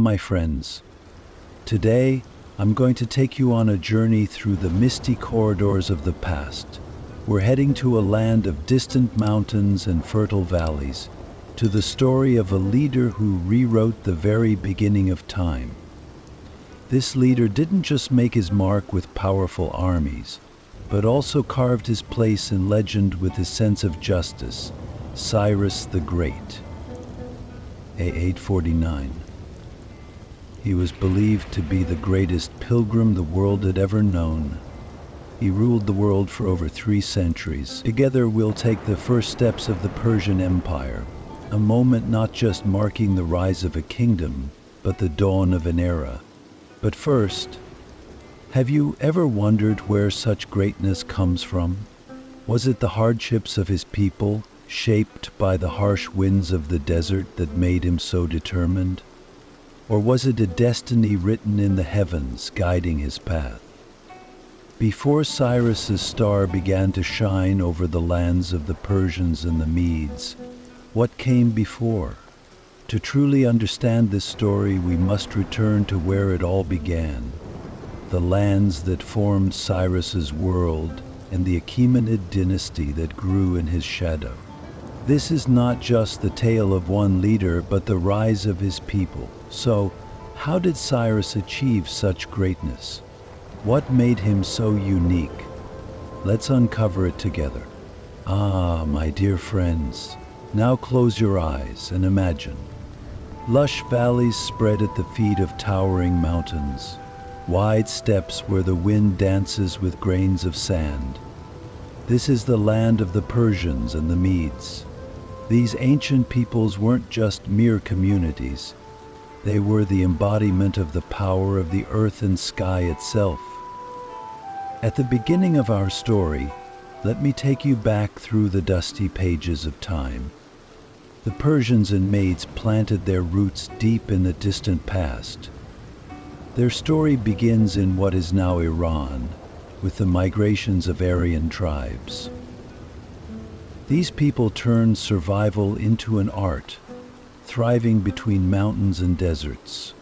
My friends, today I'm going to take you on a journey through the misty corridors of the past. We're heading to a land of distant mountains and fertile valleys, to the story of a leader who rewrote the very beginning of time. This leader didn't just make his mark with powerful armies, but also carved his place in legend with his sense of justice, Cyrus the Great. A849. He was believed to be the greatest pilgrim the world had ever known. He ruled the world for over 3 centuries. Together we'll take the first steps of the Persian Empire, a moment not just marking the rise of a kingdom, but the dawn of an era. But first, have you ever wondered where such greatness comes from? Was it the hardships of his people, shaped by the harsh winds of the desert, that made him so determined? Or was it a destiny written in the heavens guiding his path? Before Cyrus's star began to shine over the lands of the Persians and the Medes, what came before? To truly understand this story, we must return to where it all began, the lands that formed Cyrus's world and the Achaemenid dynasty that grew in his shadow. This is not just the tale of one leader, but the rise of his people. So, how did Cyrus achieve such greatness? What made him so unique? Let's uncover it together. My dear friends, now close your eyes and imagine. Lush valleys spread at the feet of towering mountains, wide steppes where the wind dances with grains of sand. This is the land of the Persians and the Medes. These ancient peoples weren't just mere communities. They were the embodiment of the power of the earth and sky itself. At the beginning of our story, let me take you back through the dusty pages of time. The Persians and Medes planted their roots deep in the distant past. Their story begins in what is now Iran, with the migrations of Aryan tribes. These people turned survival into an art, thriving between mountains and deserts.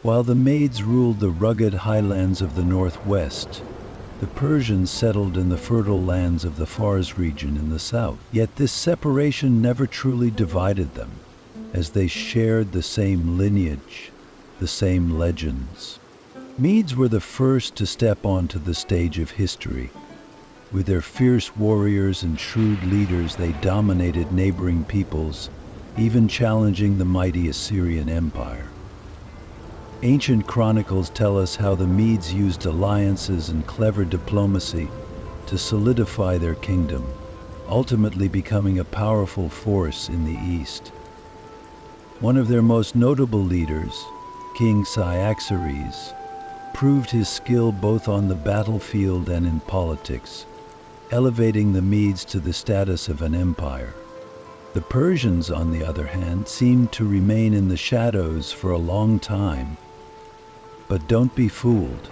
While the Medes ruled the rugged highlands of the northwest, the Persians settled in the fertile lands of the Fars region in the south. Yet this separation never truly divided them, as they shared the same lineage, the same legends. Medes were the first to step onto the stage of history. With their fierce warriors and shrewd leaders, they dominated neighboring peoples, even challenging the mighty Assyrian Empire. Ancient chronicles tell us how the Medes used alliances and clever diplomacy to solidify their kingdom, ultimately becoming a powerful force in the east. One of their most notable leaders, King Cyaxares, proved his skill both on the battlefield and in politics, elevating the Medes to the status of an empire. The Persians, on the other hand, seemed to remain in the shadows for a long time. But don't be fooled.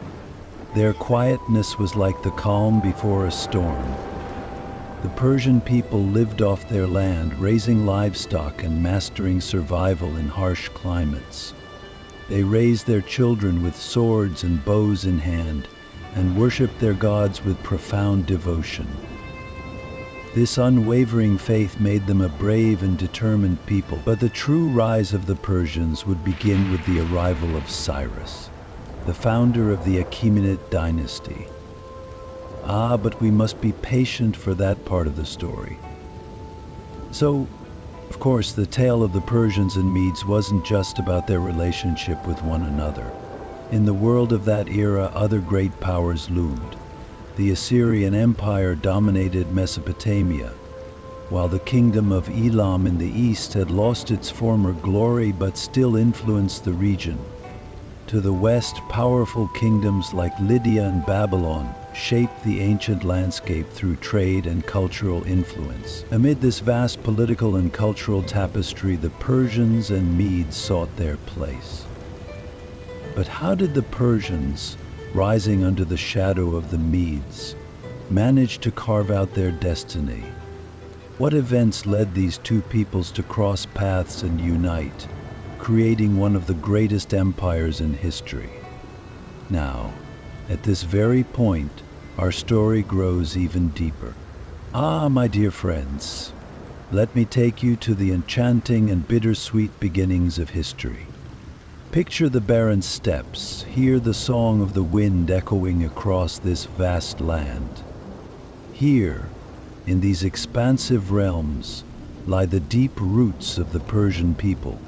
Their quietness was like the calm before a storm. The Persian people lived off their land, raising livestock and mastering survival in harsh climates. They raised their children with swords and bows in hand, and worshipped their gods with profound devotion. This unwavering faith made them a brave and determined people. But the true rise of the Persians would begin with the arrival of Cyrus, the founder of the Achaemenid dynasty. But we must be patient for that part of the story. So, of course, the tale of the Persians and Medes wasn't just about their relationship with one another. In the world of that era, other great powers loomed. The Assyrian Empire dominated Mesopotamia, while the kingdom of Elam in the east had lost its former glory but still influenced the region. To the west, powerful kingdoms like Lydia and Babylon shaped the ancient landscape through trade and cultural influence. Amid this vast political and cultural tapestry, the Persians and Medes sought their place. But how did the Persians, rising under the shadow of the Medes, managed to carve out their destiny. What events led these two peoples to cross paths and unite, creating one of the greatest empires in history? Now, at this very point, our story grows even deeper. Ah, my dear friends, let me take you to the enchanting and bittersweet beginnings of history. Picture the barren steppes, hear the song of the wind echoing across this vast land. Here, in these expansive realms, lie the deep roots of the Persian people.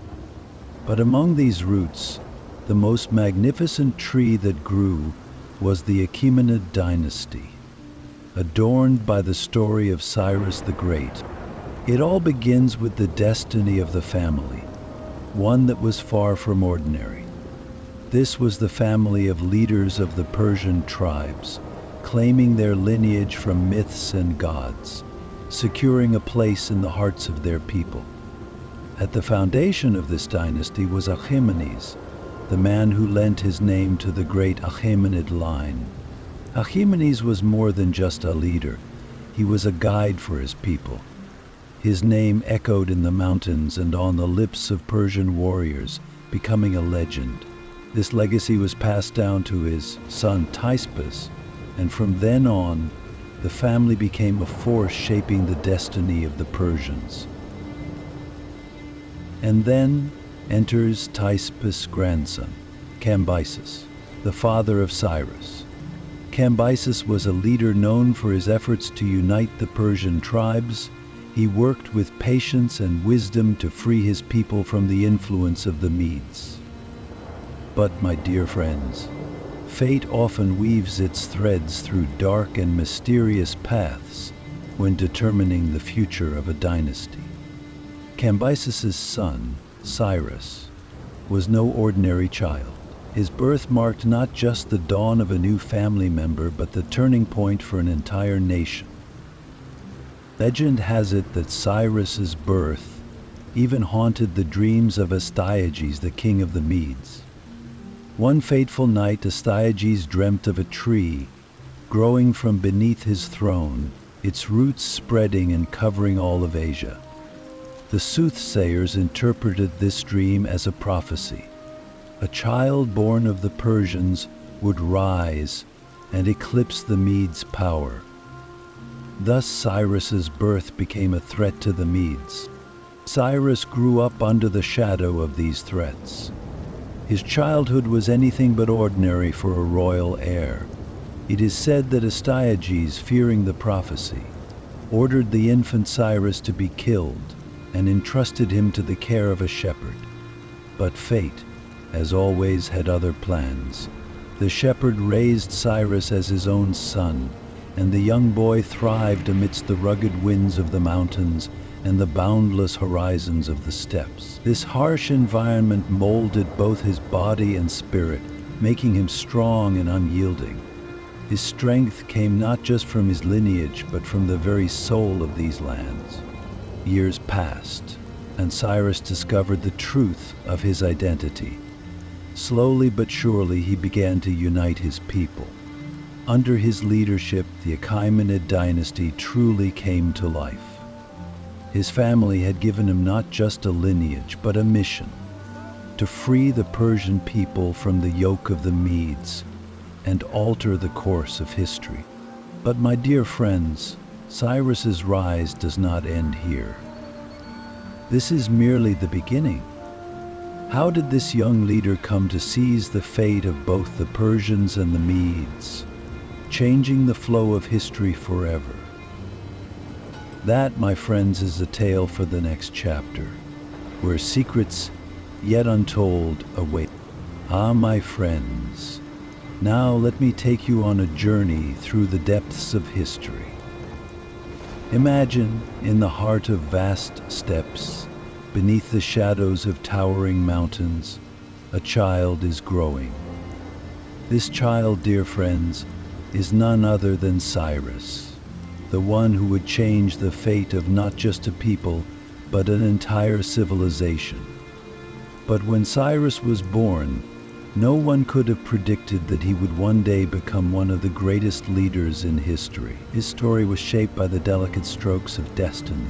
But among these roots, the most magnificent tree that grew was the Achaemenid dynasty, adorned by the story of Cyrus the Great. It all begins with the destiny of the family, one that was far from ordinary. This was the family of leaders of the Persian tribes, claiming their lineage from myths and gods, securing a place in the hearts of their people. At the foundation of this dynasty was Achaemenes, the man who lent his name to the great Achaemenid line. Achaemenes was more than just a leader. He was a guide for his people. His name echoed in the mountains and on the lips of Persian warriors, becoming a legend. This legacy was passed down to his son Cyrus, and from then on, the family became a force shaping the destiny of the Persians. And then enters Cyrus' grandson, Cambyses, the father of Cyrus. Cambyses was a leader known for his efforts to unite the Persian tribes. He worked with patience and wisdom to free his people from the influence of the Medes. But, my dear friends, fate often weaves its threads through dark and mysterious paths when determining the future of a dynasty. Cambyses' son, Cyrus, was no ordinary child. His birth marked not just the dawn of a new family member, but the turning point for an entire nation. Legend has it that Cyrus's birth even haunted the dreams of Astyages, the king of the Medes. One fateful night, Astyages dreamt of a tree growing from beneath his throne, its roots spreading and covering all of Asia. The soothsayers interpreted this dream as a prophecy. A child born of the Persians would rise and eclipse the Medes' power. Thus Cyrus's birth became a threat to the Medes. Cyrus grew up under the shadow of these threats. His childhood was anything but ordinary for a royal heir. It is said that Astyages, fearing the prophecy, ordered the infant Cyrus to be killed and entrusted him to the care of a shepherd. But fate, as always, had other plans. The shepherd raised Cyrus as his own son, and the young boy thrived amidst the rugged winds of the mountains and the boundless horizons of the steppes. This harsh environment molded both his body and spirit, making him strong and unyielding. His strength came not just from his lineage, but from the very soul of these lands. Years passed, and Cyrus discovered the truth of his identity. Slowly but surely, he began to unite his people. Under his leadership, the Achaemenid dynasty truly came to life. His family had given him not just a lineage, but a mission: to free the Persian people from the yoke of the Medes and alter the course of history. But my dear friends, Cyrus's rise does not end here. This is merely the beginning. How did this young leader come to seize the fate of both the Persians and the Medes, changing the flow of history forever? That, my friends, is a tale for the next chapter, where secrets yet untold await. Ah, my friends, now let me take you on a journey through the depths of history. Imagine, in the heart of vast steppes, beneath the shadows of towering mountains, a child is growing. This child, dear friends, is none other than Cyrus, the one who would change the fate of not just a people, but an entire civilization. But when Cyrus was born, No one could have predicted that he would one day become one of the greatest leaders in history. His story was shaped by the delicate strokes of destiny.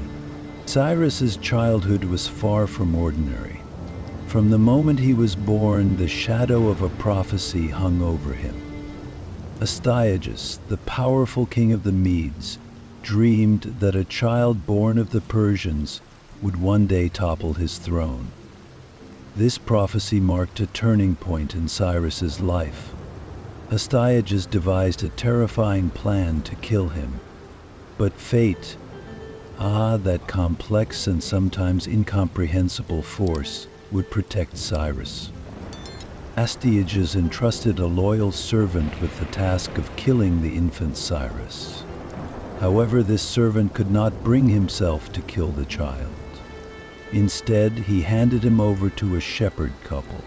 Cyrus's childhood was far from ordinary. From the moment he was born, the shadow of a prophecy hung over him. Astyages, the powerful king of the Medes, dreamed that a child born of the Persians would one day topple his throne. This prophecy marked a turning point in Cyrus's life. Astyages devised a terrifying plan to kill him. But fate, that complex and sometimes incomprehensible force, would protect Cyrus. Astyages entrusted a loyal servant with the task of killing the infant Cyrus. However, this servant could not bring himself to kill the child. Instead, he handed him over to a shepherd couple.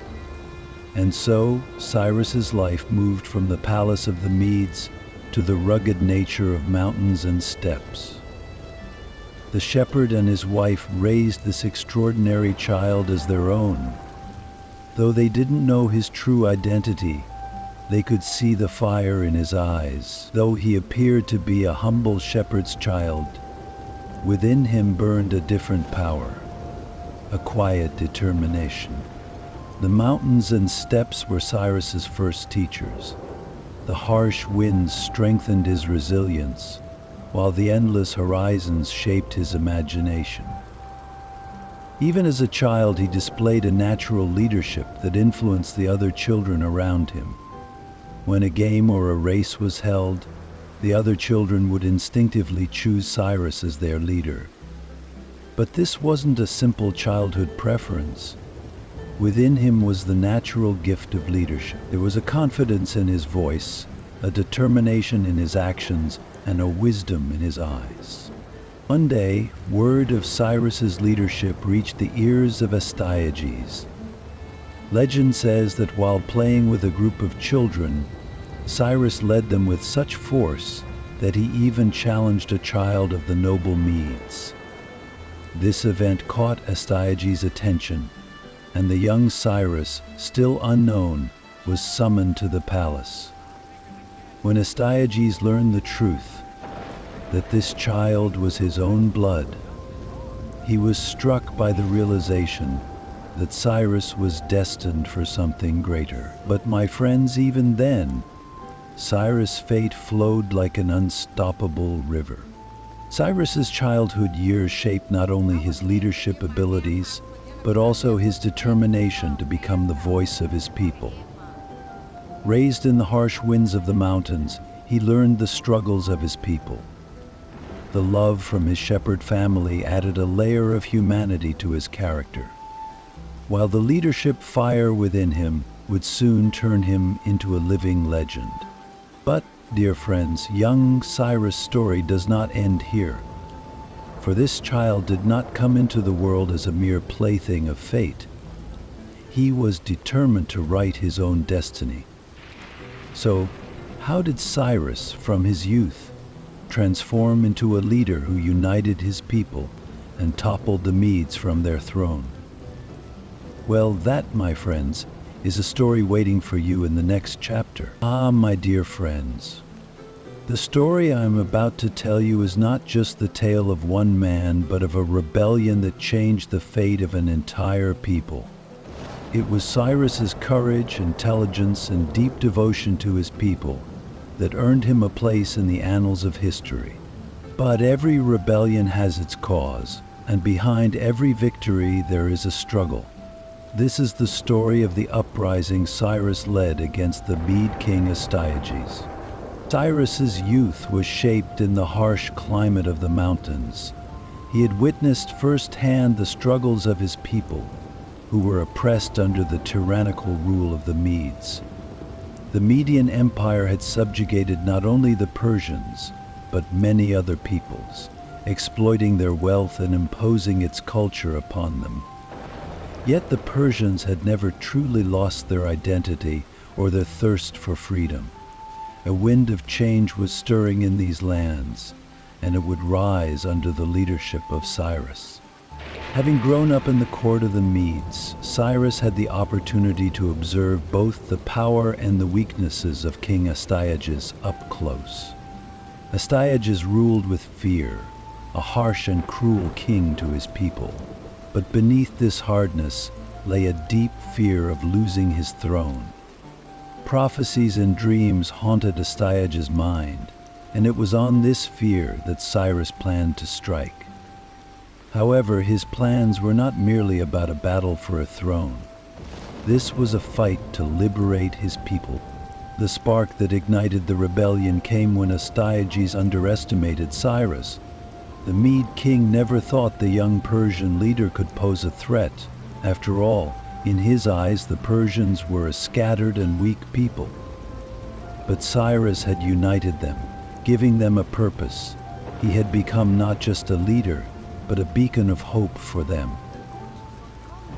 And so, Cyrus's life moved from the palace of the Medes to the rugged nature of mountains and steppes. The shepherd and his wife raised this extraordinary child as their own. Though they didn't know his true identity, they could see the fire in his eyes. Though he appeared to be a humble shepherd's child, within him burned a different power, a quiet determination. The mountains and steppes were Cyrus's first teachers. The harsh winds strengthened his resilience, while the endless horizons shaped his imagination. Even as a child, he displayed a natural leadership that influenced the other children around him. When a game or a race was held, the other children would instinctively choose Cyrus as their leader. But this wasn't a simple childhood preference. Within him was the natural gift of leadership. There was a confidence in his voice, a determination in his actions, and a wisdom in his eyes. One day, word of Cyrus's leadership reached the ears of Astyages. Legend says that while playing with a group of children, Cyrus led them with such force that he even challenged a child of the noble Medes. This event caught Astyages' attention, and the young Cyrus, still unknown, was summoned to the palace. When Astyages learned the truth, that this child was his own blood, he was struck by the realization that Cyrus was destined for something greater. But my friends, even then, Cyrus' fate flowed like an unstoppable river. Cyrus's childhood years shaped not only his leadership abilities, but also his determination to become the voice of his people. Raised in the harsh winds of the mountains, he learned the struggles of his people. The love from his shepherd family added a layer of humanity to his character, while the leadership fire within him would soon turn him into a living legend. But, dear friends, young Cyrus' story does not end here. For this child did not come into the world as a mere plaything of fate. He was determined to write his own destiny. So, how did Cyrus, from his youth, transform into a leader who united his people and toppled the Medes from their throne? Well, that, my friends, is a story waiting for you in the next chapter. My dear friends, the story I'm about to tell you is not just the tale of one man, but of a rebellion that changed the fate of an entire people. It was Cyrus's courage, intelligence, and deep devotion to his people that earned him a place in the annals of history. But every rebellion has its cause, and behind every victory there is a struggle. This is the story of the uprising Cyrus led against the Mede king Astyages. Cyrus's youth was shaped in the harsh climate of the mountains. He had witnessed firsthand the struggles of his people, who were oppressed under the tyrannical rule of the Medes. The Median Empire had subjugated not only the Persians, but many other peoples, exploiting their wealth and imposing its culture upon them. Yet the Persians had never truly lost their identity or their thirst for freedom. A wind of change was stirring in these lands, and it would rise under the leadership of Cyrus. Having grown up in the court of the Medes, Cyrus had the opportunity to observe both the power and the weaknesses of King Astyages up close. Astyages ruled with fear, a harsh and cruel king to his people. But beneath this hardness lay a deep fear of losing his throne. Prophecies and dreams haunted Astyages' mind, and it was on this fear that Cyrus planned to strike. However, his plans were not merely about a battle for a throne. This was a fight to liberate his people. The spark that ignited the rebellion came when Astyages underestimated Cyrus. The Mede king never thought the young Persian leader could pose a threat. After all, in his eyes, the Persians were a scattered and weak people. But Cyrus had united them, giving them a purpose. He had become not just a leader, but a beacon of hope for them.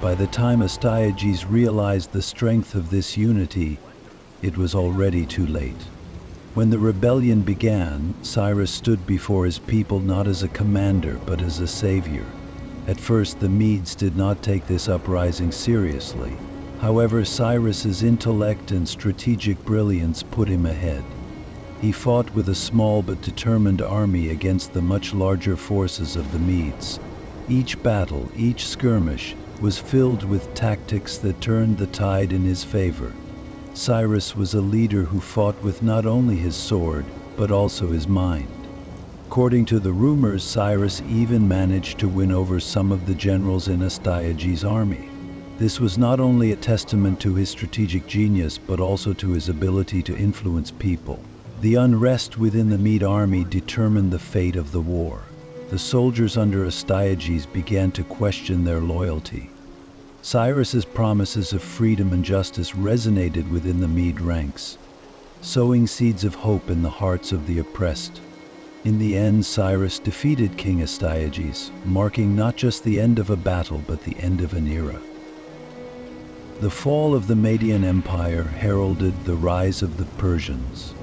By the time Astyages realized the strength of this unity, it was already too late. When the rebellion began, Cyrus stood before his people not as a commander, but as a savior. At first, the Medes did not take this uprising seriously. However, Cyrus's intellect and strategic brilliance put him ahead. He fought with a small but determined army against the much larger forces of the Medes. Each battle, each skirmish, was filled with tactics that turned the tide in his favor. Cyrus was a leader who fought with not only his sword, but also his mind. According to the rumors, Cyrus even managed to win over some of the generals in Astyages' army. This was not only a testament to his strategic genius, but also to his ability to influence people. The unrest within the Mede army determined the fate of the war. The soldiers under Astyages began to question their loyalty. Cyrus's promises of freedom and justice resonated within the Mede ranks, sowing seeds of hope in the hearts of the oppressed. In the end, Cyrus defeated King Astyages, marking not just the end of a battle, but the end of an era. The fall of the Median Empire heralded the rise of the Persians.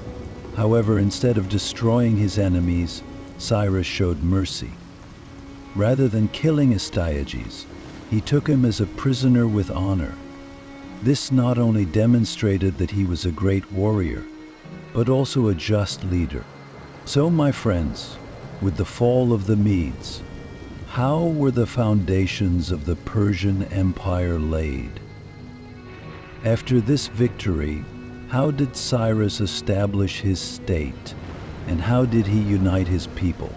However, instead of destroying his enemies, Cyrus showed mercy. Rather than killing Astyages, he took him as a prisoner with honor. This not only demonstrated that he was a great warrior, but also a just leader. So, my friends, with the fall of the Medes, how were the foundations of the Persian Empire laid? After this victory, how did Cyrus establish his state, and how did he unite his people?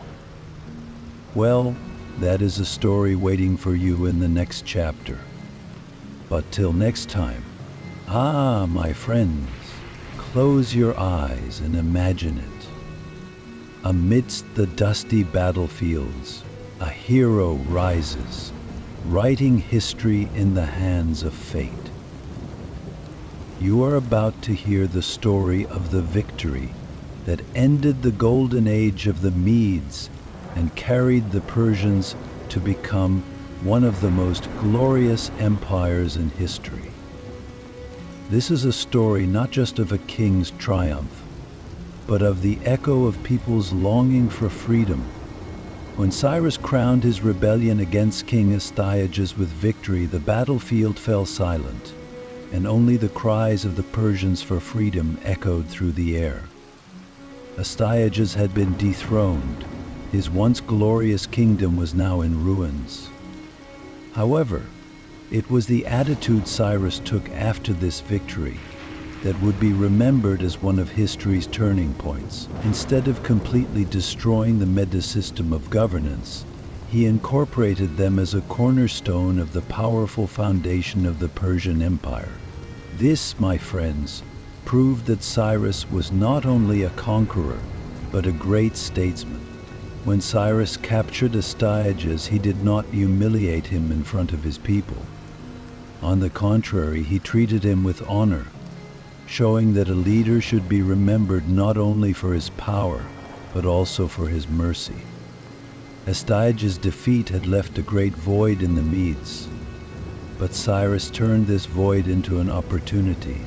Well, that is a story waiting for you in the next chapter. But till next time, my friends, close your eyes and imagine it. Amidst the dusty battlefields, a hero rises, writing history in the hands of fate. You are about to hear the story of the victory that ended the golden age of the Medes and carried the Persians to become one of the most glorious empires in history. This is a story not just of a king's triumph, but of the echo of people's longing for freedom. When Cyrus crowned his rebellion against King Astyages with victory, the battlefield fell silent, and only the cries of the Persians for freedom echoed through the air. Astyages had been dethroned. His once glorious kingdom was now in ruins. However, it was the attitude Cyrus took after this victory that would be remembered as one of history's turning points. Instead of completely destroying the Mede system of governance, he incorporated them as a cornerstone of the powerful foundation of the Persian Empire. This, my friends, proved that Cyrus was not only a conqueror, but a great statesman. When Cyrus captured Astyages, he did not humiliate him in front of his people. On the contrary, he treated him with honor, showing that a leader should be remembered not only for his power, but also for his mercy. Astyages' defeat had left a great void in the Medes, but Cyrus turned this void into an opportunity.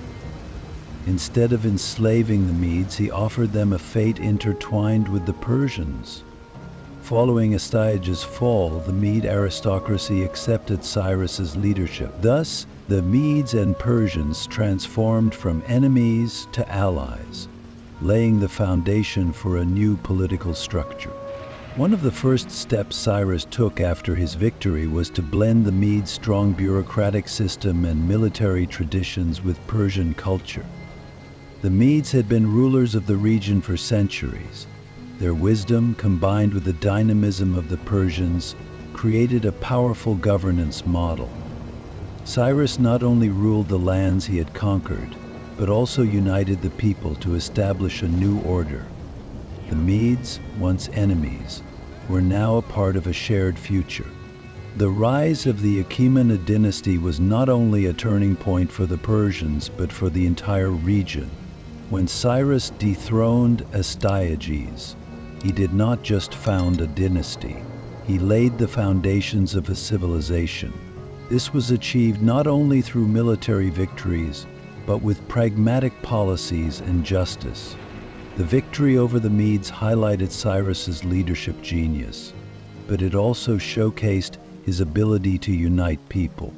Instead of enslaving the Medes, he offered them a fate intertwined with the Persians. Following Astyages' fall, the Mede aristocracy accepted Cyrus's leadership. Thus, the Medes and Persians transformed from enemies to allies, laying the foundation for a new political structure. One of the first steps Cyrus took after his victory was to blend the Medes' strong bureaucratic system and military traditions with Persian culture. The Medes had been rulers of the region for centuries. Their wisdom, combined with the dynamism of the Persians, created a powerful governance model. Cyrus not only ruled the lands he had conquered, but also united the people to establish a new order. The Medes, once enemies, were now a part of a shared future. The rise of the Achaemenid dynasty was not only a turning point for the Persians, but for the entire region. When Cyrus dethroned Astyages, he did not just found a dynasty, he laid the foundations of a civilization. This was achieved not only through military victories, but with pragmatic policies and justice. The victory over the Medes highlighted Cyrus's leadership genius, but it also showcased his ability to unite people.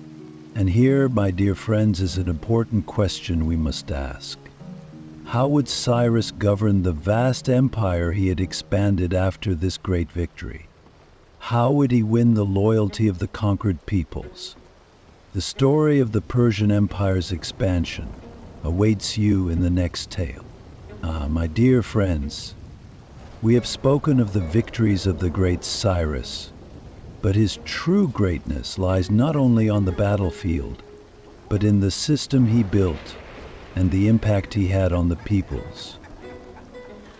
And here, my dear friends, is an important question we must ask. How would Cyrus govern the vast empire he had expanded after this great victory? How would he win the loyalty of the conquered peoples? The story of the Persian Empire's expansion awaits you in the next tale. My dear friends, we have spoken of the victories of the great Cyrus, but his true greatness lies not only on the battlefield, but in the system he built and the impact he had on the peoples.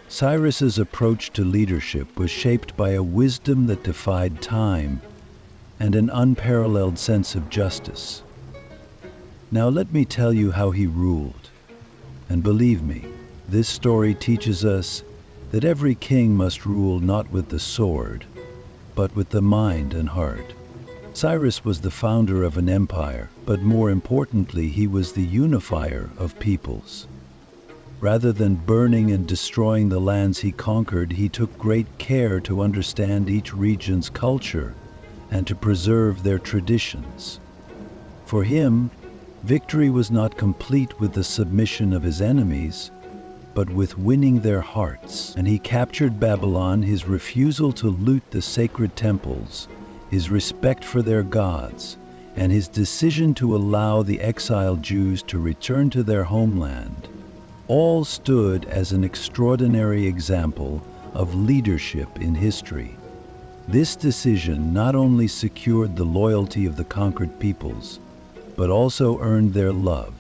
Cyrus's approach to leadership was shaped by a wisdom that defied time and an unparalleled sense of justice. Now let me tell you how he ruled. And believe me, this story teaches us that every king must rule not with the sword, but with the mind and heart. Cyrus was the founder of an empire, but more importantly, he was the unifier of peoples. Rather than burning and destroying the lands he conquered, he took great care to understand each region's culture and to preserve their traditions. For him, victory was not complete with the submission of his enemies, but with winning their hearts. And he captured Babylon. His refusal to loot the sacred temples, his respect for their gods, and his decision to allow the exiled Jews to return to their homeland, all stood as an extraordinary example of leadership in history. This decision not only secured the loyalty of the conquered peoples, but also earned their love.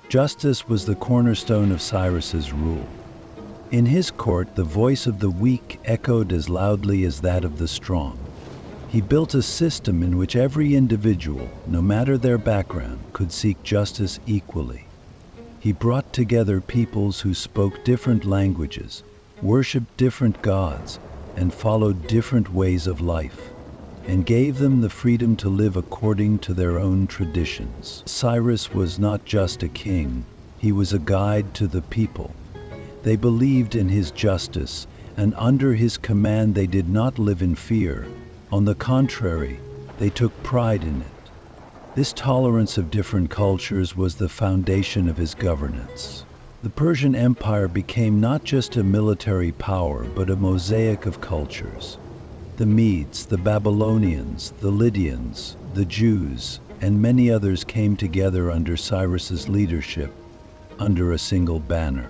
Justice was the cornerstone of Cyrus's rule. In his court, the voice of the weak echoed as loudly as that of the strong. He built a system in which every individual, no matter their background, could seek justice equally. He brought together peoples who spoke different languages, worshipped different gods, and followed different ways of life, and gave them the freedom to live according to their own traditions. Cyrus was not just a king, he was a guide to the people. They believed in his justice, and under his command they did not live in fear. On the contrary, they took pride in it. This tolerance of different cultures was the foundation of his governance. The Persian Empire became not just a military power, but a mosaic of cultures. The Medes, the Babylonians, the Lydians, the Jews, and many others came together under Cyrus's leadership, under a single banner.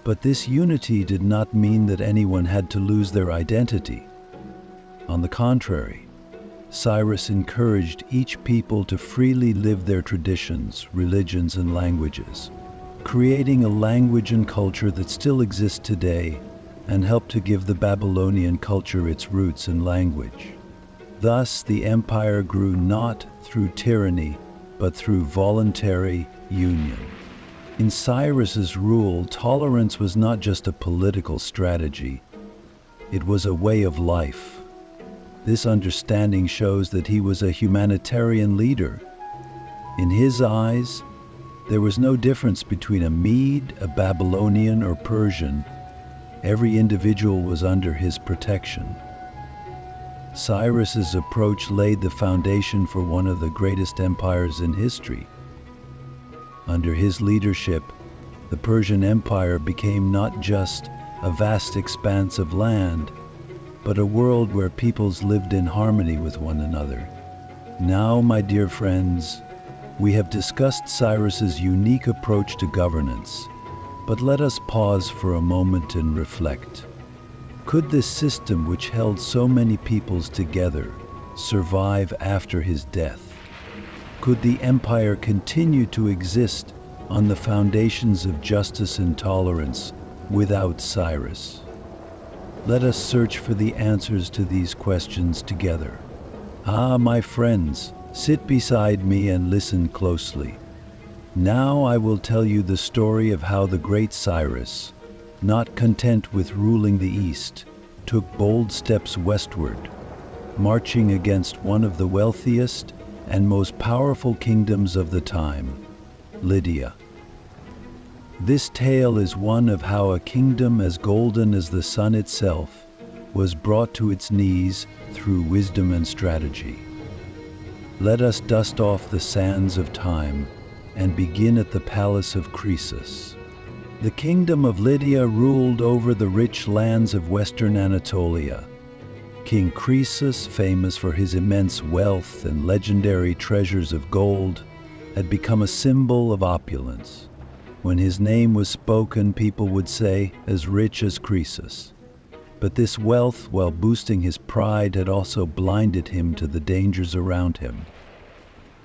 But this unity did not mean that anyone had to lose their identity. On the contrary, Cyrus encouraged each people to freely live their traditions, religions, and languages, creating a language and culture that still exists today and helped to give the Babylonian culture its roots and language. Thus, the empire grew not through tyranny, but through voluntary union. In Cyrus's rule, tolerance was not just a political strategy, it was a way of life. This understanding shows that he was a humanitarian leader. In his eyes, there was no difference between a Mede, a Babylonian, or Persian. Every individual was under his protection. Cyrus's approach laid the foundation for one of the greatest empires in history. Under his leadership, the Persian Empire became not just a vast expanse of land, but a world where peoples lived in harmony with one another. Now, my dear friends, we have discussed Cyrus's unique approach to governance, but let us pause for a moment and reflect. Could this system, which held so many peoples together, survive after his death? Could the empire continue to exist on the foundations of justice and tolerance without Cyrus? Let us search for the answers to these questions together. Ah, my friends, sit beside me and listen closely. Now I will tell you the story of how the great Cyrus, not content with ruling the East, took bold steps westward, marching against one of the wealthiest and most powerful kingdoms of the time, Lydia. This tale is one of how a kingdom as golden as the sun itself was brought to its knees through wisdom and strategy. Let us dust off the sands of time and begin at the palace of Croesus. The kingdom of Lydia ruled over the rich lands of western Anatolia. King Croesus, famous for his immense wealth and legendary treasures of gold, had become a symbol of opulence. When his name was spoken, people would say, "as rich as Croesus." But this wealth, while boosting his pride, had also blinded him to the dangers around him.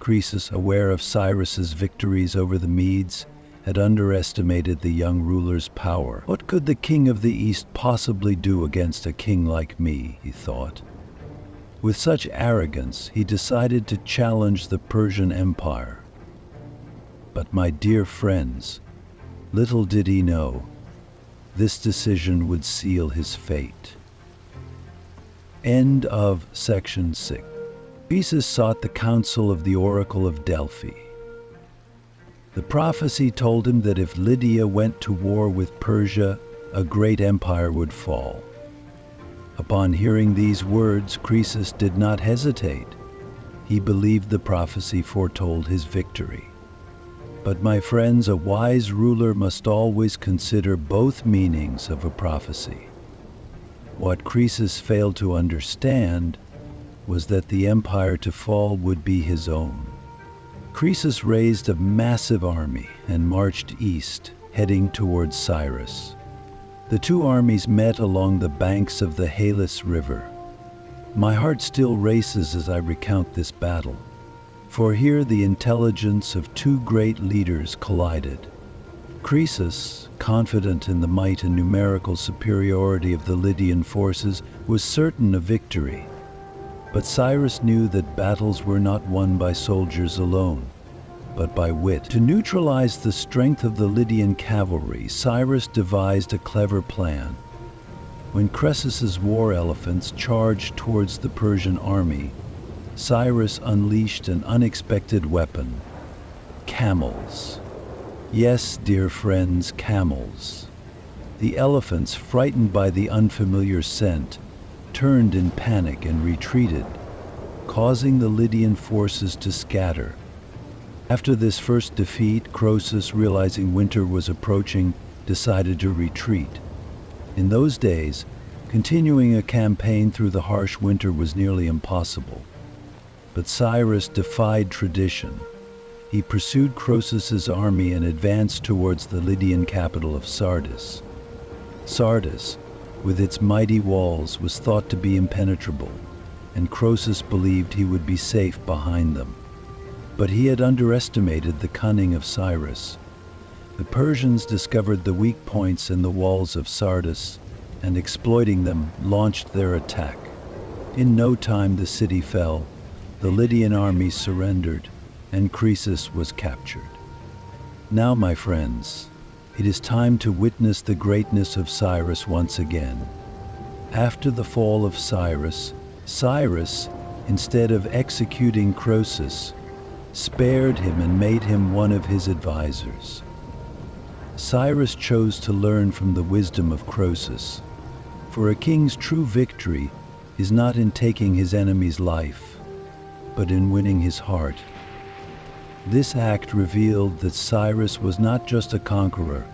Croesus, aware of Cyrus's victories over the Medes, had underestimated the young ruler's power. What could the king of the East possibly do against a king like me, he thought. With such arrogance, he decided to challenge the Persian Empire. But my dear friends, little did he know, this decision would seal his fate. End of section 6. Croesus sought the counsel of the Oracle of Delphi. The prophecy told him that if Lydia went to war with Persia, a great empire would fall. Upon hearing these words, Croesus did not hesitate. He believed the prophecy foretold his victory. But my friends, a wise ruler must always consider both meanings of a prophecy. What Croesus failed to understand was that the empire to fall would be his own. Croesus raised a massive army and marched east, heading towards Cyrus. The two armies met along the banks of the Halys River. My heart still races as I recount this battle, for here the intelligence of two great leaders collided. Croesus, confident in the might and numerical superiority of the Lydian forces, was certain of victory. But Cyrus knew that battles were not won by soldiers alone, but by wit. To neutralize the strength of the Lydian cavalry, Cyrus devised a clever plan. When Croesus's war elephants charged towards the Persian army, Cyrus unleashed an unexpected weapon: camels. Yes, dear friends, camels. The elephants, frightened by the unfamiliar scent, turned in panic and retreated, causing the Lydian forces to scatter. After this first defeat, Croesus, realizing winter was approaching, decided to retreat. In those days, continuing a campaign through the harsh winter was nearly impossible. But Cyrus defied tradition. He pursued Croesus's army and advanced towards the Lydian capital of Sardis. Sardis, with its mighty walls, was thought to be impenetrable, and Croesus believed he would be safe behind them. But he had underestimated the cunning of Cyrus. The Persians discovered the weak points in the walls of Sardis, and exploiting them, launched their attack. In no time the city fell, the Lydian army surrendered, and Croesus was captured. Now, my friends, it is time to witness the greatness of Cyrus once again. After the fall of Cyrus, instead of executing Croesus, spared him and made him one of his advisors. Cyrus chose to learn from the wisdom of Croesus. For a king's true victory is not in taking his enemy's life, but in winning his heart. This act revealed that Cyrus was not just a conqueror,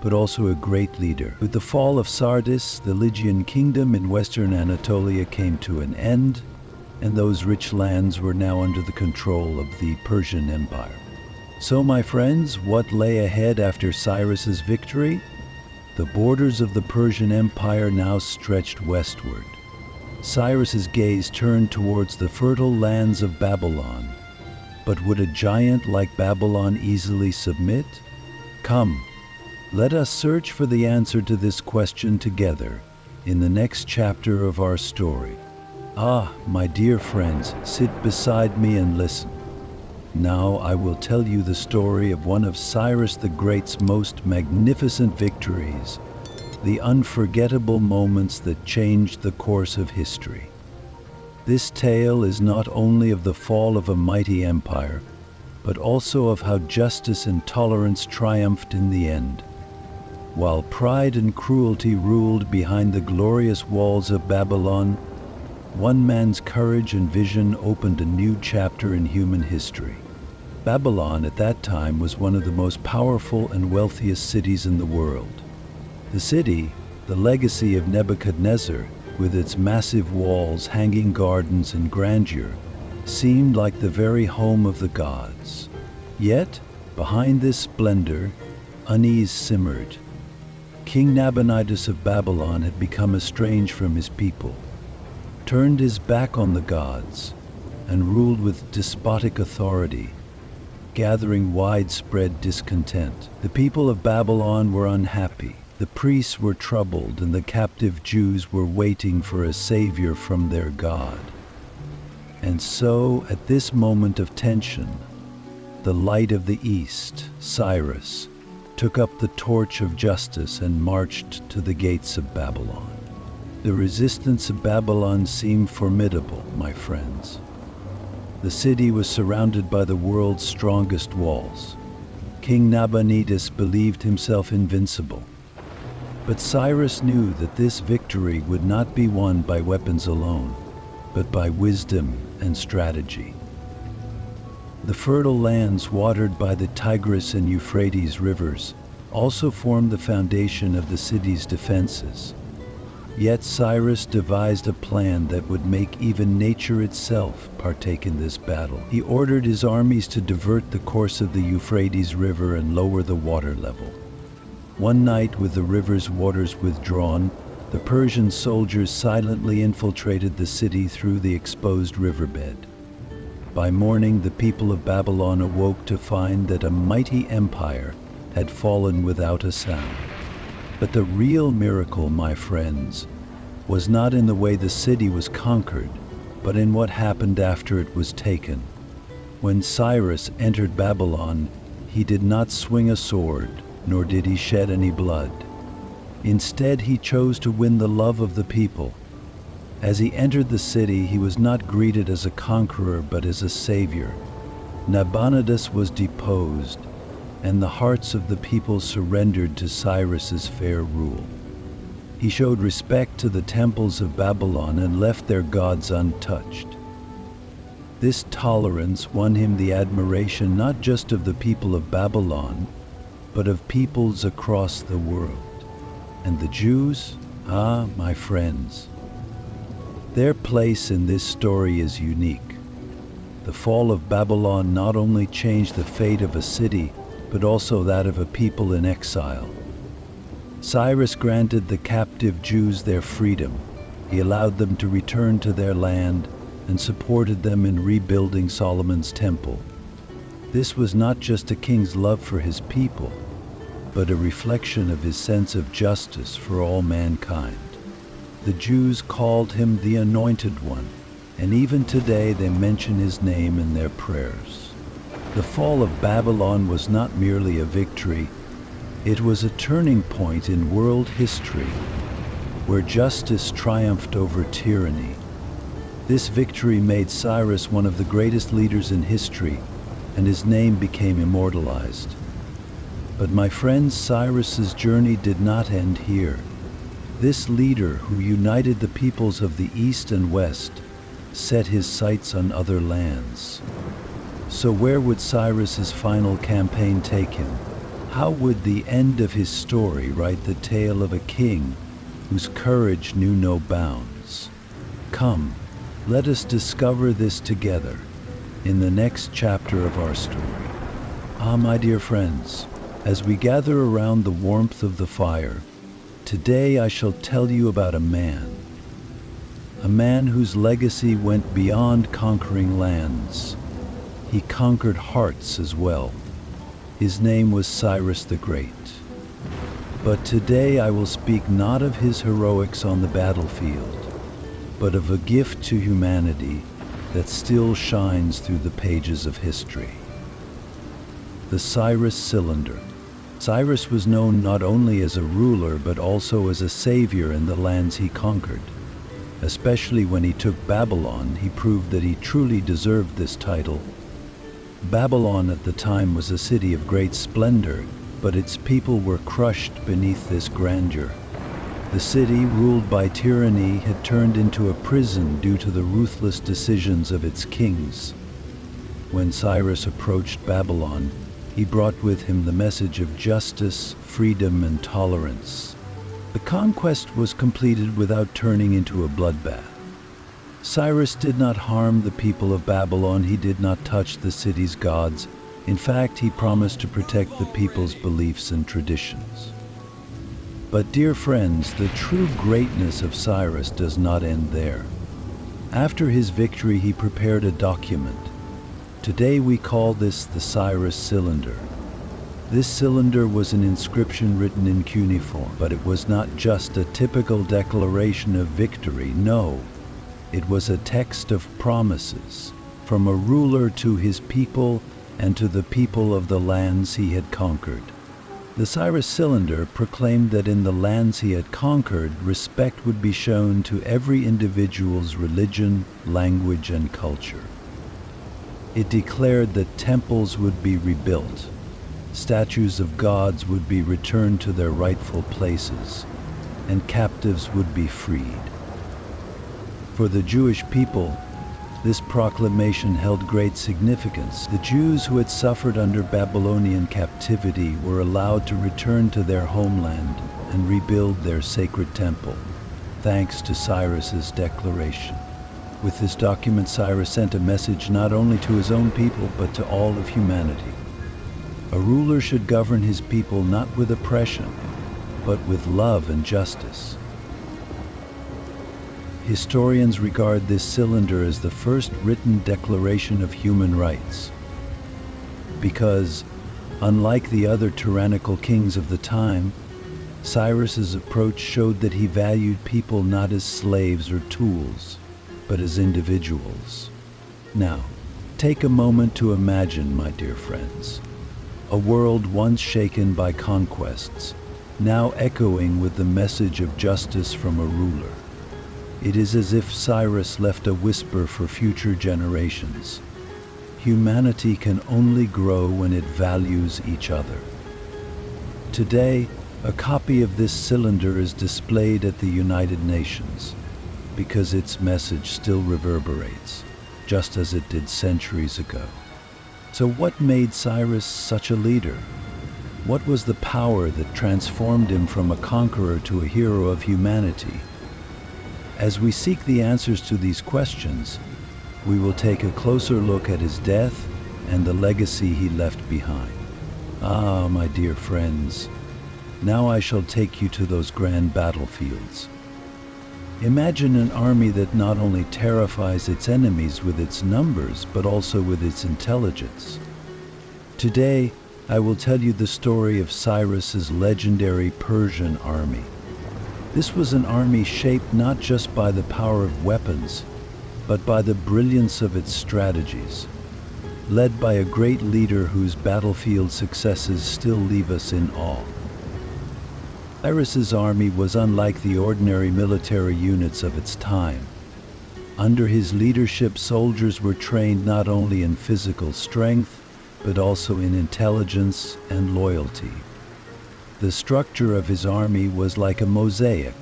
but also a great leader. With the fall of Sardis, the Lydian kingdom in western Anatolia came to an end, and those rich lands were now under the control of the Persian Empire. So, my friends, what lay ahead after Cyrus's victory? The borders of the Persian Empire now stretched westward. Cyrus's gaze turned towards the fertile lands of Babylon. But would a giant like Babylon easily submit? Come, let us search for the answer to this question together in the next chapter of our story. Ah, my dear friends, sit beside me and listen. Now I will tell you the story of one of Cyrus the Great's most magnificent victories, the unforgettable moments that changed the course of history. This tale is not only of the fall of a mighty empire, but also of how justice and tolerance triumphed in the end. While pride and cruelty ruled behind the glorious walls of Babylon, one man's courage and vision opened a new chapter in human history. Babylon at that time was one of the most powerful and wealthiest cities in the world. The city, the legacy of Nebuchadnezzar, with its massive walls, hanging gardens, and grandeur, seemed like the very home of the gods. Yet, behind this splendor, unease simmered. King Nabonidus of Babylon had become estranged from his people, turned his back on the gods, and ruled with despotic authority, gathering widespread discontent. The people of Babylon were unhappy. The priests were troubled, and the captive Jews were waiting for a savior from their God. And so, at this moment of tension, the light of the East, Cyrus, took up the torch of justice and marched to the gates of Babylon. The resistance of Babylon seemed formidable, my friends. The city was surrounded by the world's strongest walls. King Nabonidus believed himself invincible. But Cyrus knew that this victory would not be won by weapons alone, but by wisdom and strategy. The fertile lands watered by the Tigris and Euphrates rivers also formed the foundation of the city's defenses. Yet Cyrus devised a plan that would make even nature itself partake in this battle. He ordered his armies to divert the course of the Euphrates River and lower the water level. One night, with the river's waters withdrawn, the Persian soldiers silently infiltrated the city through the exposed riverbed. By morning, the people of Babylon awoke to find that a mighty empire had fallen without a sound. But the real miracle, my friends, was not in the way the city was conquered, but in what happened after it was taken. When Cyrus entered Babylon, he did not swing a sword, nor did he shed any blood. Instead, he chose to win the love of the people. As he entered the city, he was not greeted as a conqueror, but as a savior. Nabonidus was deposed, and the hearts of the people surrendered to Cyrus's fair rule. He showed respect to the temples of Babylon and left their gods untouched. This tolerance won him the admiration not just of the people of Babylon, but of peoples across the world. And the Jews, my friends, their place in this story is unique. The fall of Babylon not only changed the fate of a city, but also that of a people in exile. Cyrus granted the captive Jews their freedom. He allowed them to return to their land and supported them in rebuilding Solomon's temple. This was not just a king's love for his people, but a reflection of his sense of justice for all mankind. The Jews called him the Anointed One, and even today they mention his name in their prayers. The fall of Babylon was not merely a victory, it was a turning point in world history, where justice triumphed over tyranny. This victory made Cyrus one of the greatest leaders in history, and his name became immortalized. But my friends, Cyrus's journey did not end here. This leader, who united the peoples of the East and West, set his sights on other lands. So where would Cyrus's final campaign take him? How would the end of his story write the tale of a king whose courage knew no bounds? Come, let us discover this together in the next chapter of our story. My dear friends, as we gather around the warmth of the fire, today I shall tell you about a man whose legacy went beyond conquering lands. He conquered hearts as well. His name was Cyrus the Great. But today I will speak not of his heroics on the battlefield, but of a gift to humanity that still shines through the pages of history. The Cyrus cylinder. Cyrus was known not only as a ruler, but also as a savior in the lands he conquered. Especially when he took Babylon, he proved that he truly deserved this title. Babylon at the time was a city of great splendor, but its people were crushed beneath this grandeur. The city, ruled by tyranny, had turned into a prison due to the ruthless decisions of its kings. When Cyrus approached Babylon, he brought with him the message of justice, freedom, and tolerance. The conquest was completed without turning into a bloodbath. Cyrus did not harm the people of Babylon. He did not touch the city's gods. In fact, he promised to protect the people's beliefs and traditions. But dear friends, the true greatness of Cyrus does not end there. After his victory, he prepared a document. Today we call this the Cyrus cylinder. This cylinder was an inscription written in cuneiform, but it was not just a typical declaration of victory. No. It was a text of promises, from a ruler to his people and to the people of the lands he had conquered. The Cyrus cylinder proclaimed that in the lands he had conquered, respect would be shown to every individual's religion, language, and culture. It declared that temples would be rebuilt, statues of gods would be returned to their rightful places, and captives would be freed. For the Jewish people, this proclamation held great significance. The Jews who had suffered under Babylonian captivity were allowed to return to their homeland and rebuild their sacred temple, thanks to Cyrus's declaration. With this document, Cyrus sent a message not only to his own people, but to all of humanity. A ruler should govern his people not with oppression, but with love and justice. Historians regard this cylinder as the first written declaration of human rights, because, unlike the other tyrannical kings of the time, Cyrus's approach showed that he valued people not as slaves or tools, but as individuals. Now, take a moment to imagine, my dear friends, a world once shaken by conquests, now echoing with the message of justice from a ruler. It is as if Cyrus left a whisper for future generations. Humanity can only grow when it values each other. Today, a copy of this cylinder is displayed at the United Nations, because its message still reverberates, just as it did centuries ago. So what made Cyrus such a leader? What was the power that transformed him from a conqueror to a hero of humanity? As we seek the answers to these questions, we will take a closer look at his death and the legacy he left behind. My dear friends, now I shall take you to those grand battlefields. Imagine an army that not only terrifies its enemies with its numbers, but also with its intelligence. Today, I will tell you the story of Cyrus's legendary Persian army. This was an army shaped not just by the power of weapons, but by the brilliance of its strategies, led by a great leader whose battlefield successes still leave us in awe. Cyrus's army was unlike the ordinary military units of its time. Under his leadership, soldiers were trained not only in physical strength, but also in intelligence and loyalty. The structure of his army was like a mosaic,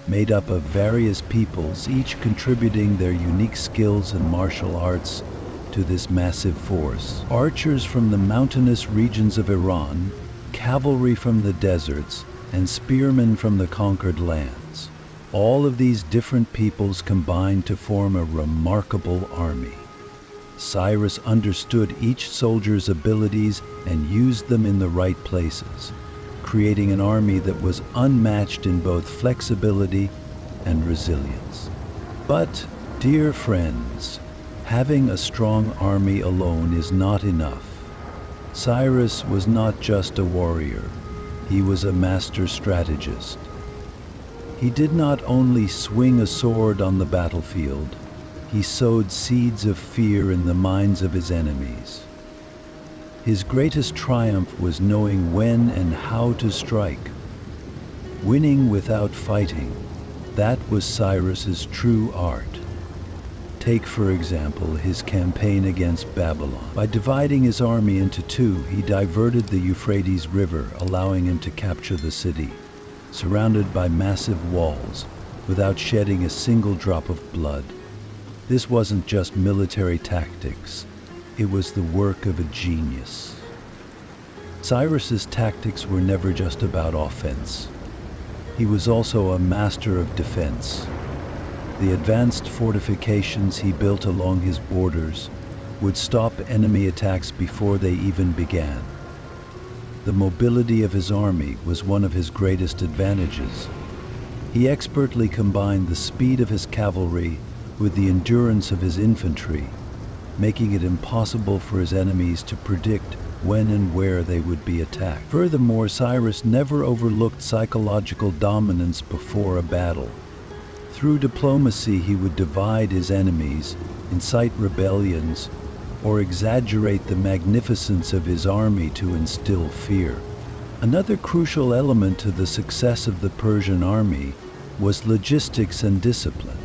made up of various peoples, each contributing their unique skills and martial arts to this massive force. Archers from the mountainous regions of Iran, cavalry from the deserts, and spearmen from the conquered lands. All of these different peoples combined to form a remarkable army. Cyrus understood each soldier's abilities and used them in the right places, creating an army that was unmatched in both flexibility and resilience. But, dear friends, having a strong army alone is not enough. Cyrus was not just a warrior, he was a master strategist. He did not only swing a sword on the battlefield, he sowed seeds of fear in the minds of his enemies. His greatest triumph was knowing when and how to strike. Winning without fighting, that was Cyrus's true art. Take, for example, his campaign against Babylon. By dividing his army into two, he diverted the Euphrates River, allowing him to capture the city, surrounded by massive walls, without shedding a single drop of blood. This wasn't just military tactics, it was the work of a genius. Cyrus's tactics were never just about offense. He was also a master of defense. The advanced fortifications he built along his borders would stop enemy attacks before they even began. The mobility of his army was one of his greatest advantages. He expertly combined the speed of his cavalry with the endurance of his infantry, making it impossible for his enemies to predict when and where they would be attacked. Furthermore, Cyrus never overlooked psychological dominance before a battle. Through diplomacy, he would divide his enemies, incite rebellions, or exaggerate the magnificence of his army to instill fear. Another crucial element to the success of the Persian army was logistics and discipline.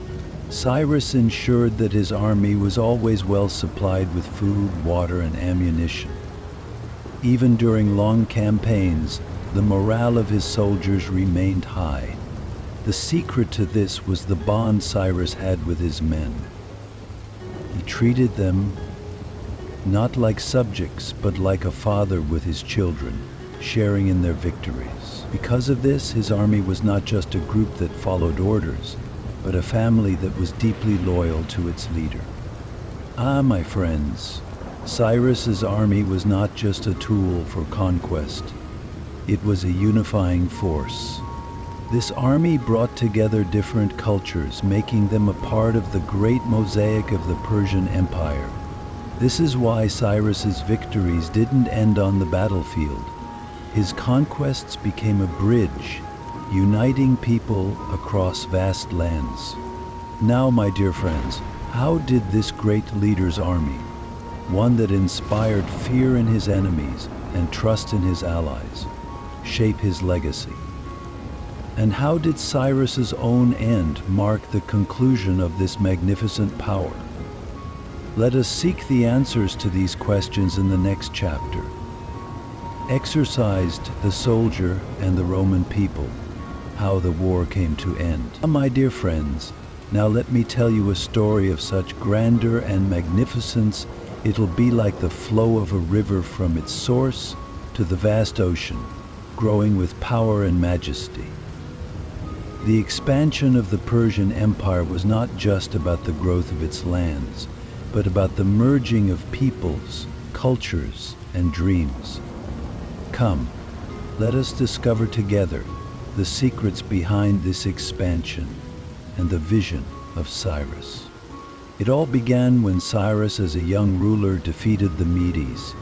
Cyrus ensured that his army was always well supplied with food, water, and ammunition. Even during long campaigns, the morale of his soldiers remained high. The secret to this was the bond Cyrus had with his men. He treated them not like subjects, but like a father with his children, sharing in their victories. Because of this, his army was not just a group that followed orders, but a family that was deeply loyal to its leader. Ah, my friends, Cyrus's army was not just a tool for conquest. It was a unifying force. This army brought together different cultures, making them a part of the great mosaic of the Persian Empire. This is why Cyrus's victories didn't end on the battlefield. His conquests became a bridge, uniting people across vast lands. Now, my dear friends, how did this great leader's army, one that inspired fear in his enemies and trust in his allies, shape his legacy? And how did Cyrus's own end mark the conclusion of this magnificent power? Let us seek the answers to these questions in the next chapter. Exercised the soldier and the Roman people, how the war came to end. My dear friends, now let me tell you a story of such grandeur and magnificence, it'll be like the flow of a river from its source to the vast ocean, growing with power and majesty. The expansion of the Persian Empire was not just about the growth of its lands, but about the merging of peoples, cultures, and dreams. Come, let us discover together the secrets behind this expansion and the vision of Cyrus. It all began when Cyrus, as a young ruler, defeated the Medes.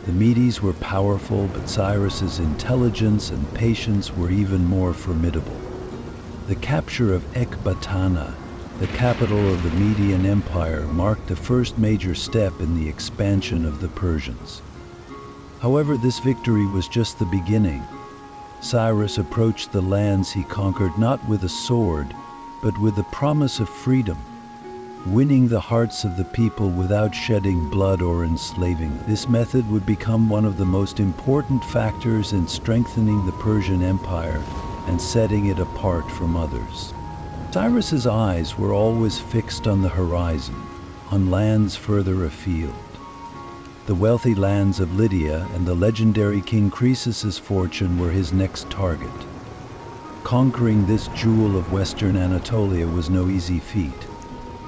The Medes were powerful, but Cyrus's intelligence and patience were even more formidable. The capture of Ecbatana, the capital of the Median Empire, marked the first major step in the expansion of the Persians. However, this victory was just the beginning. Cyrus approached the lands he conquered not with a sword, but with the promise of freedom, winning the hearts of the people without shedding blood or enslaving them. This method would become one of the most important factors in strengthening the Persian Empire and setting it apart from others. Cyrus's eyes were always fixed on the horizon, on lands further afield. The wealthy lands of Lydia and the legendary King Croesus's fortune were his next target. Conquering this jewel of Western Anatolia was no easy feat.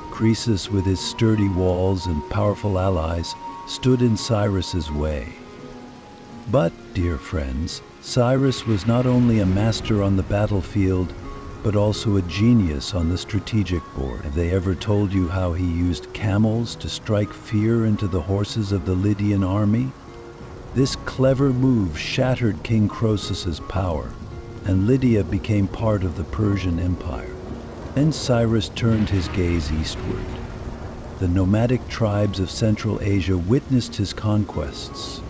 Croesus, with his sturdy walls and powerful allies, stood in Cyrus's way. But, dear friends, Cyrus was not only a master on the battlefield, but also a genius on the strategic board. Have they ever told you how he used camels to strike fear into the horses of the Lydian army? This clever move shattered King Croesus's power, and Lydia became part of the Persian Empire. Then Cyrus turned his gaze eastward. The nomadic tribes of Central Asia witnessed his conquests.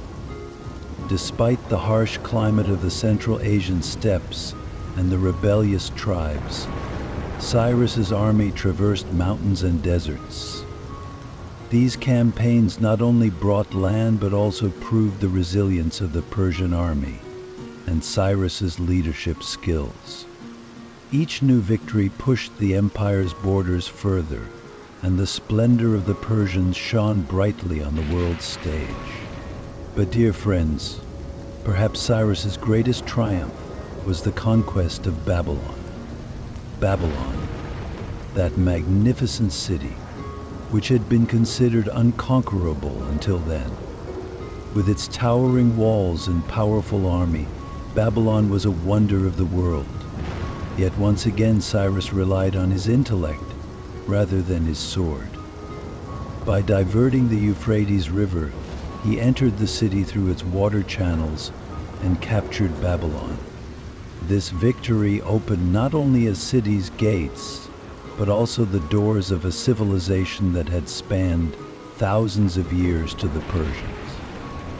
Despite the harsh climate of the Central Asian steppes and the rebellious tribes, Cyrus's army traversed mountains and deserts. These campaigns not only brought land but also proved the resilience of the Persian army and Cyrus's leadership skills. Each new victory pushed the empire's borders further, and the splendor of the Persians shone brightly on the world's stage. But dear friends, perhaps Cyrus's greatest triumph was the conquest of Babylon. Babylon, that magnificent city, which had been considered unconquerable until then. With its towering walls and powerful army, Babylon was a wonder of the world. Yet once again Cyrus relied on his intellect rather than his sword. By diverting the Euphrates River, he entered the city through its water channels and captured Babylon. This victory opened not only a city's gates, but also the doors of a civilization that had spanned thousands of years to the Persians.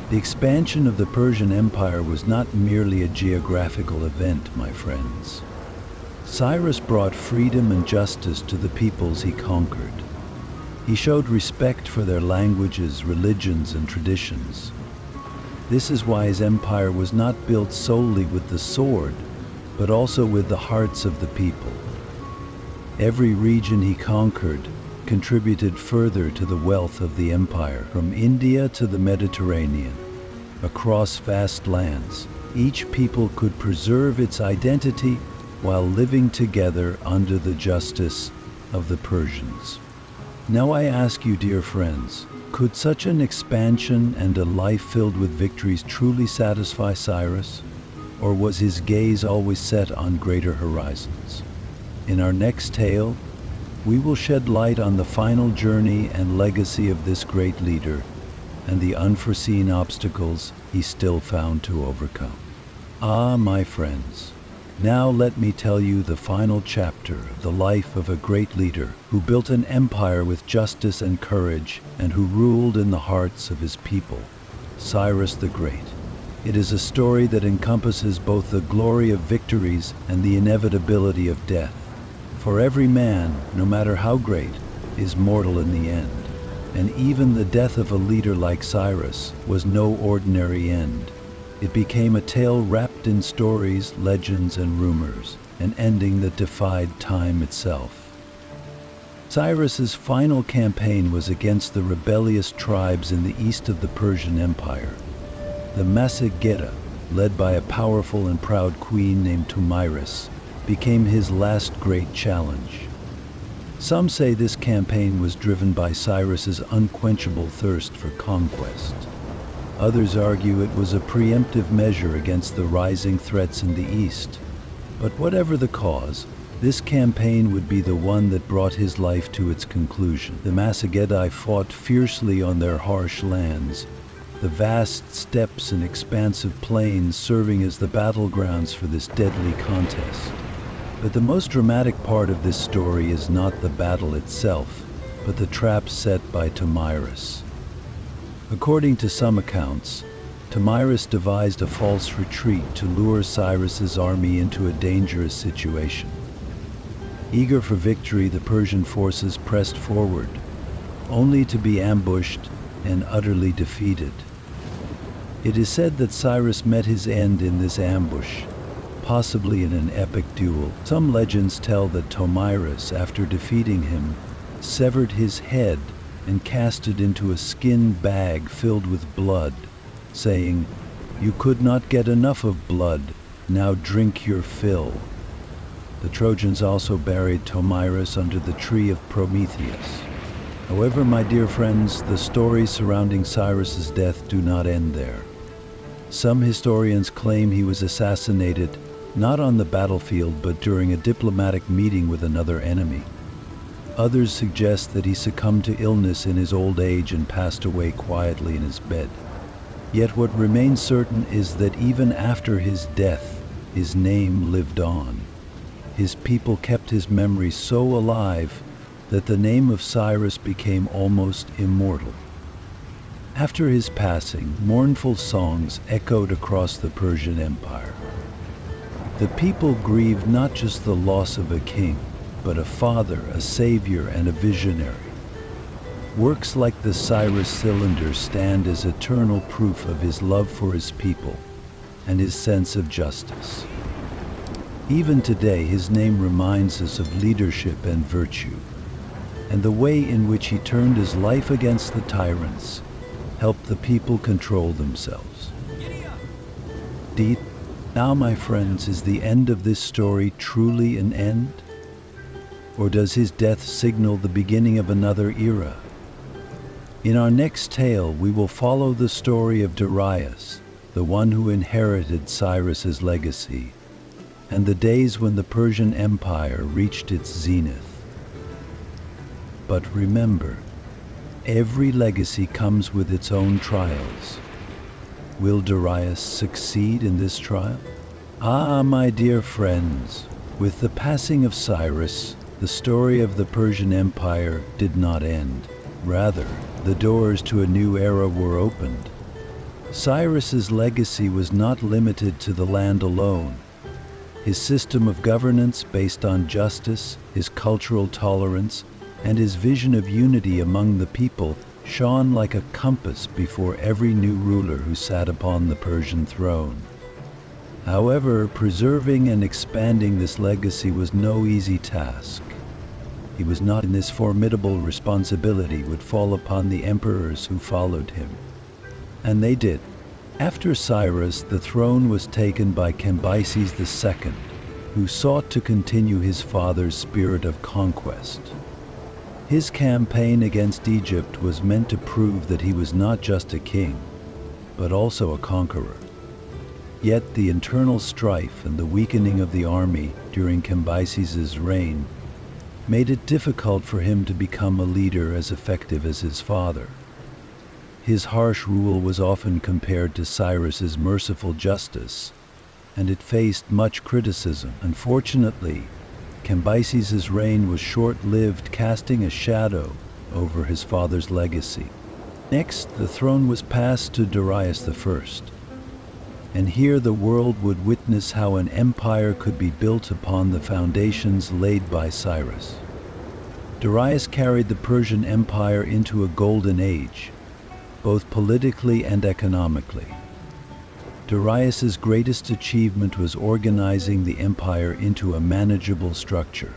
The expansion of the Persian Empire was not merely a geographical event, my friends. Cyrus brought freedom and justice to the peoples he conquered. He showed respect for their languages, religions, and traditions. This is why his empire was not built solely with the sword, but also with the hearts of the people. Every region he conquered contributed further to the wealth of the empire, from India to the Mediterranean. Across vast lands, each people could preserve its identity while living together under the justice of the Persians. Now I ask you, dear friends, could such an expansion and a life filled with victories truly satisfy Cyrus? Or was his gaze always set on greater horizons? In our next tale, we will shed light on the final journey and legacy of this great leader and the unforeseen obstacles he still found to overcome. Ah, my friends, now let me tell you the final chapter of the life of a great leader who built an empire with justice and courage and who ruled in the hearts of his people, Cyrus the Great. It is a story that encompasses both the glory of victories and the inevitability of death. For every man, no matter how great, is mortal in the end. And even the death of a leader like Cyrus was no ordinary end. It became a tale wrapped in stories, legends, and rumors, an ending that defied time itself. Cyrus's final campaign was against the rebellious tribes in the east of the Persian Empire. The mosaic, led by a powerful and proud queen named Tomyris, became his last great challenge. Some say this campaign was driven by Cyrus's unquenchable thirst for conquest. Others argue it was a preemptive measure against the rising threats in the east. But whatever the cause, this campaign would be the one that brought his life to its conclusion. The mosaic fought fiercely on their harsh lands, the vast steppes and expansive plains serving as the battlegrounds for this deadly contest. But the most dramatic part of this story is not the battle itself, but the trap set by Tomyris. According to some accounts, Tomyris devised a false retreat to lure Cyrus's army into a dangerous situation. Eager for victory, the Persian forces pressed forward, only to be ambushed and utterly defeated. It is said that Cyrus met his end in this ambush, possibly in an epic duel. Some legends tell that Tomyris, after defeating him, severed his head and cast it into a skin bag filled with blood, saying, "You could not get enough of blood, now drink your fill." The Trojans also buried Tomyris under the tree of Prometheus. However, my dear friends, the stories surrounding Cyrus's death do not end there. Some historians claim he was assassinated not on the battlefield but during a diplomatic meeting with another enemy. Others suggest that he succumbed to illness in his old age and passed away quietly in his bed. Yet what remains certain is that even after his death, his name lived on. His people kept his memory so alive that the name of Cyrus became almost immortal. After his passing, mournful songs echoed across the Persian Empire. The people grieved not just the loss of a king, but a father, a savior, and a visionary. Works like the Cyrus cylinder stand as eternal proof of his love for his people and his sense of justice. Even today, his name reminds us of leadership and virtue, and the way in which he turned his life against the tyrants helped the people control themselves. Now, my friends, is the end of this story truly an end? Or does his death signal the beginning of another era? In our next tale, we will follow the story of Darius, the one who inherited Cyrus's legacy, and the days when the Persian Empire reached its zenith. But remember, every legacy comes with its own trials. Will Darius succeed in this trial? Ah, my dear friends, with the passing of Cyrus, the story of the Persian Empire did not end. Rather, the doors to a new era were opened. Cyrus's legacy was not limited to the land alone. His system of governance based on justice, his cultural tolerance, and his vision of unity among the people shone like a compass before every new ruler who sat upon the Persian throne. However, preserving and expanding this legacy was no easy task. He was not, and this formidable responsibility would fall upon the emperors who followed him. And they did. After Cyrus, the throne was taken by Cambyses II, who sought to continue his father's spirit of conquest. His campaign against Egypt was meant to prove that he was not just a king, but also a conqueror. Yet the internal strife and the weakening of the army during Cambyses's reign made it difficult for him to become a leader as effective as his father. His harsh rule was often compared to Cyrus's merciful justice, and it faced much criticism. Unfortunately, Cambyses's reign was short-lived, casting a shadow over his father's legacy. Next, the throne was passed to Darius I, and here the world would witness how an empire could be built upon the foundations laid by Cyrus. Darius carried the Persian Empire into a golden age, both politically and economically. Darius's greatest achievement was organizing the empire into a manageable structure.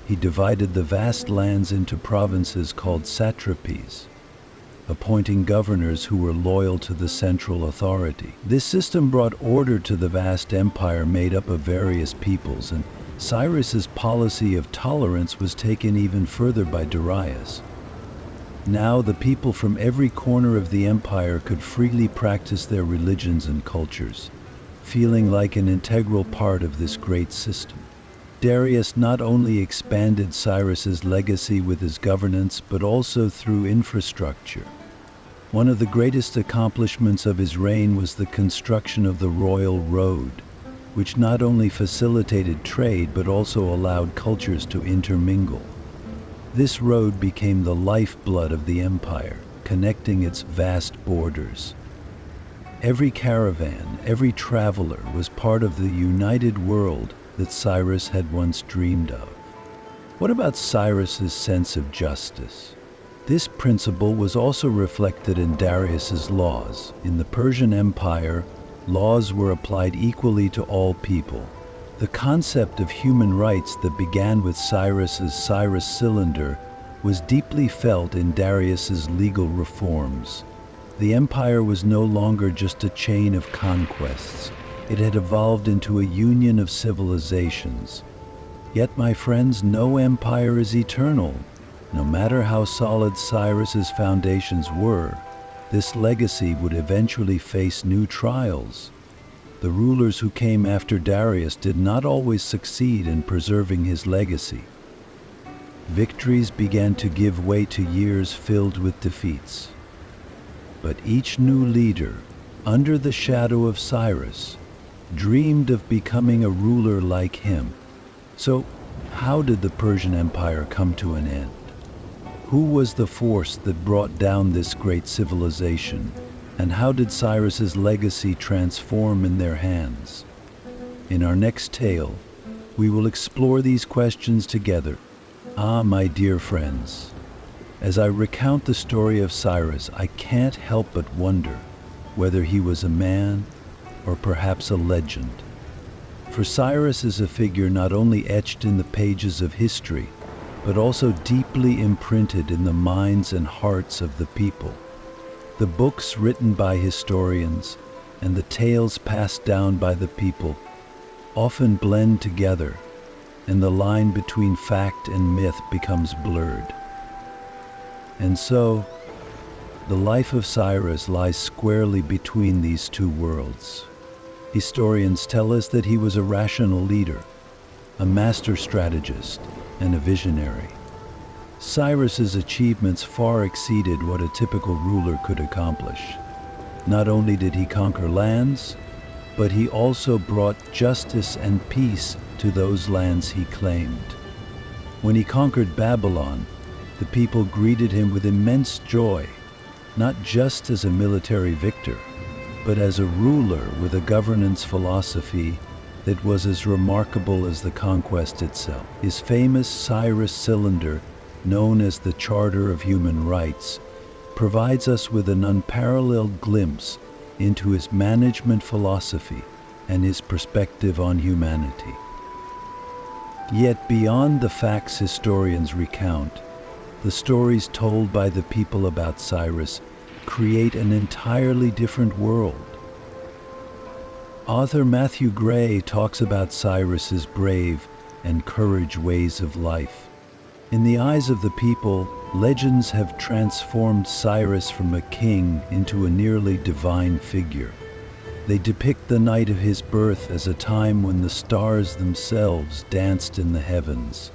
He divided the vast lands into provinces called satrapies, appointing governors who were loyal to the central authority. This system brought order to the vast empire made up of various peoples, and Cyrus's policy of tolerance was taken even further by Darius. Now the people from every corner of the empire could freely practice their religions and cultures, feeling like an integral part of this great system. Darius not only expanded Cyrus's legacy with his governance, but also through infrastructure. One of the greatest accomplishments of his reign was the construction of the Royal Road, which not only facilitated trade, but also allowed cultures to intermingle. This road became the lifeblood of the empire, connecting its vast borders. Every caravan, every traveler was part of the united world that Cyrus had once dreamed of. What about Cyrus's sense of justice? This principle was also reflected in Darius's laws. In the Persian Empire, Laws were applied equally to all people. The concept of human rights that began with Cyrus's Cyrus Cylinder was deeply felt in Darius's legal reforms. The empire was no longer just a chain of conquests. It had evolved into a union of civilizations. Yet, my friends, no empire is eternal. No matter how solid Cyrus's foundations were, this legacy would eventually face new trials. The rulers who came after Darius did not always succeed in preserving his legacy. Victories began to give way to years filled with defeats. But each new leader, under the shadow of Cyrus, dreamed of becoming a ruler like him. So, how did the Persian Empire come to an end? Who was the force that brought down this great civilization? And how did Cyrus's legacy transform in their hands? In our next tale, we will explore these questions together. My dear friends, as I recount the story of Cyrus, I can't help but wonder whether he was a man or perhaps a legend. For Cyrus is a figure not only etched in the pages of history, but also deeply imprinted in the minds and hearts of the people. The books written by historians and the tales passed down by the people often blend together, and the line between fact and myth becomes blurred. And so, the life of Cyrus lies squarely between these two worlds. Historians tell us that he was a rational leader, a master strategist, and a visionary. Cyrus's achievements far exceeded what a typical ruler could accomplish. Not only did he conquer lands, but he also brought justice and peace to those lands he claimed. When he conquered Babylon, the people greeted him with immense joy, not just as a military victor, but as a ruler with a governance philosophy that was as remarkable as the conquest itself. His famous Cyrus Cylinder, known as the Charter of Human Rights, provides us with an unparalleled glimpse into his management philosophy and his perspective on humanity. Yet beyond the facts historians recount, the stories told by the people about Cyrus create an entirely different world. Author Matthew Gray talks about Cyrus's brave and courage ways of life. In the eyes of the people, legends have transformed Cyrus from a king into a nearly divine figure. They depict the night of his birth as a time when the stars themselves danced in the heavens.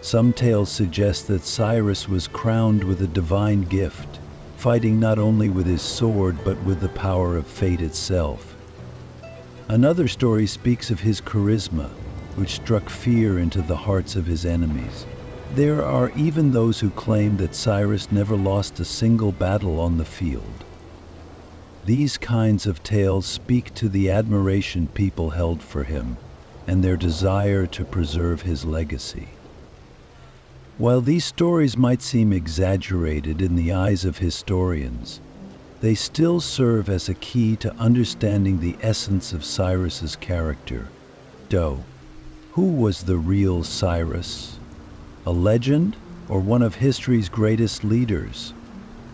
Some tales suggest that Cyrus was crowned with a divine gift, fighting not only with his sword but with the power of fate itself. Another story speaks of his charisma, which struck fear into the hearts of his enemies. There are even those who claim that Cyrus never lost a single battle on the field. These kinds of tales speak to the admiration people held for him and their desire to preserve his legacy. While these stories might seem exaggerated in the eyes of historians, they still serve as a key to understanding the essence of Cyrus's character. Who was the real Cyrus? A legend or one of history's greatest leaders?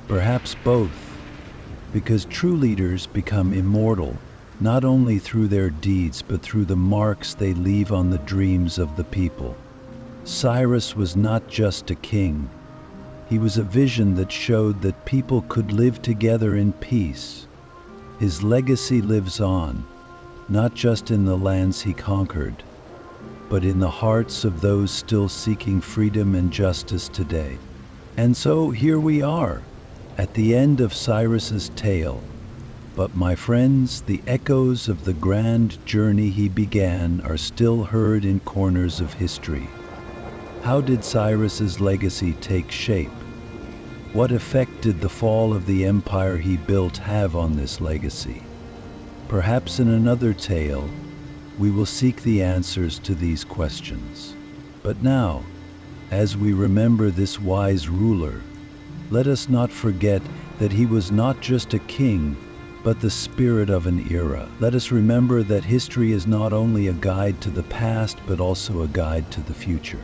Perhaps both, because true leaders become immortal not only through their deeds but through the marks they leave on the dreams of the people. Cyrus was not just a king. He was a vision that showed that people could live together in peace. His legacy lives on, not just in the lands he conquered, but in the hearts of those still seeking freedom and justice today. And so here we are, at the end of Cyrus's tale. But my friends, the echoes of the grand journey he began are still heard in corners of history. How did Cyrus's legacy take shape? What effect did the fall of the empire he built have on this legacy? Perhaps in another tale, we will seek the answers to these questions. But now, as we remember this wise ruler, let us not forget that he was not just a king, but the spirit of an era. Let us remember that history is not only a guide to the past, but also a guide to the future.